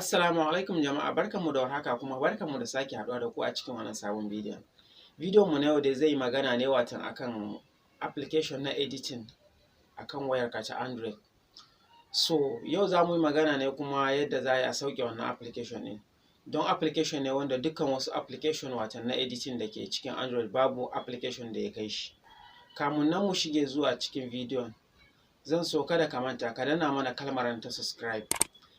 Assalamu alaikum jama'a, barkanmu da warhaka kuma barkanmu da sake haɗuwa da ku a cikin wannan sabon bidiyon. Bidiyon mu na yau dai zai yi magana ne akan application na editing akan wayarka ta Android. So yau za mu yi magana ne kuma yadda za a sauke wannan application ɗin. Don application ne wanda dukkan wasu application na editing da ke cikin Android babu application da ya kai shi. Kamun nan mu shige zuwa cikin bidiyon, zan so kada ka manta ka danna mana kalmar ta subscribe.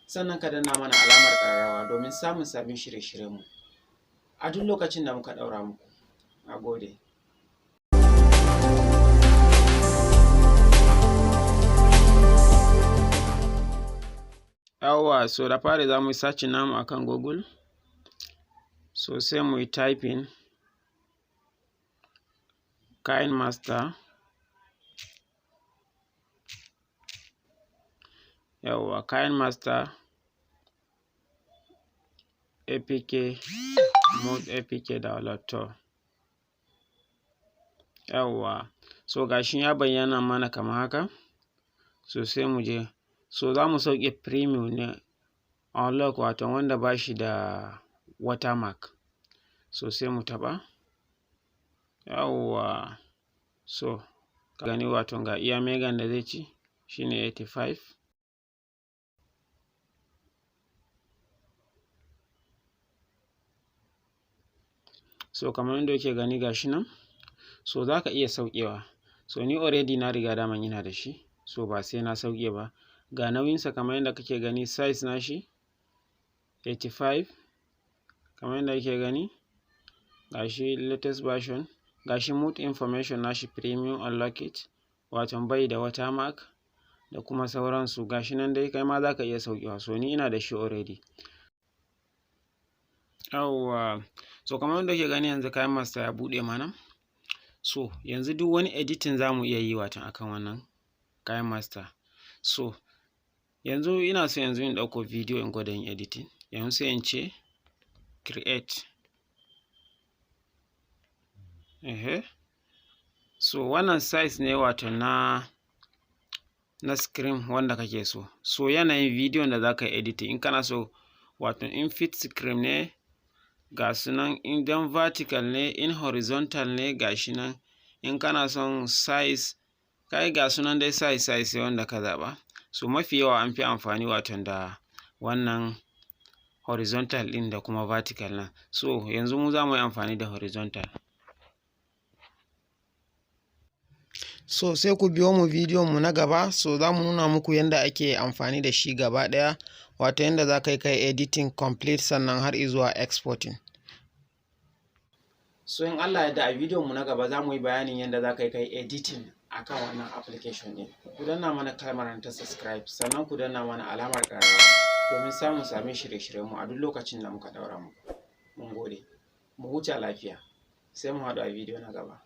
Sannan ka danna mana alamar ƙararrawa domin samun sabbin shirye-shiryenmu a duk lokacin da muka ɗaura muku. Na gode. Yawwa, so da fari za mu yi searching namu akan Google. So sai mu yi typing kayan master. Yawwa, kayan master apk mode apk download to. Yawwa, so gashi ya bayyana mana kamar haka. So sai mu je, so za mu sauke premium ne unlock, wato wanda ba shi da watermark. So sai mu taɓa. Yawwa, so ka gani wato ga iya megan da zai ci shine 85. So kamar yadda yake gani gashi nan, so za ka iya saukewa. So ni already na riga daman ina da shi, so ba sai na sauke ba. Ga nauyinsa kamar yadda kake gani, size na shi 85 kamar yadda kake gani. Gashi latest version, gashi mood information nashi premium unlock it, wato bai da watermark da kuma sauransu. Gashi nan dai kai ma za ka iya saukewa. So ni ina da shi already. Yawwa, so kamar yadda ke gani yanzu kayan master ya buɗe mana. So yanzu duk wani editing za mu iya yi akan wannan kayan master. So yanzu ina so yanzu in ɗauko video in gwada yin editing. Yanzu sai in ce create. So wannan size ne wato na screen wanda kake so. So yanayin video da za ka yi editing in kana so, wato in fit screen ne ga sunan, idan vertical ne, in horizontal ne gashi nan. In kana son size, kai ga sunan dai size wanda ka zaɓa. So mafi yawa an fi amfani wato da wannan horizontal ɗin da kuma vertical nan. So yanzu mu za mu yi amfani da horizontal. So sai ku biyo mu bidiyon mu na gaba. So za mu nuna muku yadda ake amfani da shi gaba ɗaya, wato yadda za ka yi kai editing complete sannan har izuwa exporting. So in Allah yadda a bidiyon mu na gaba za mu yi bayanin yadda za ka yi kai editing akan wannan application ɗin. Ku danna mana kalmar ta subscribe, sannan ku danna mana alamar ƙararrawa domin samun sabbin shirye-shiryenmu a duk lokacin da muka ɗaura muku. Mun gode. Mu huta lafiya. Sai mu haɗu a bidiyo na gaba.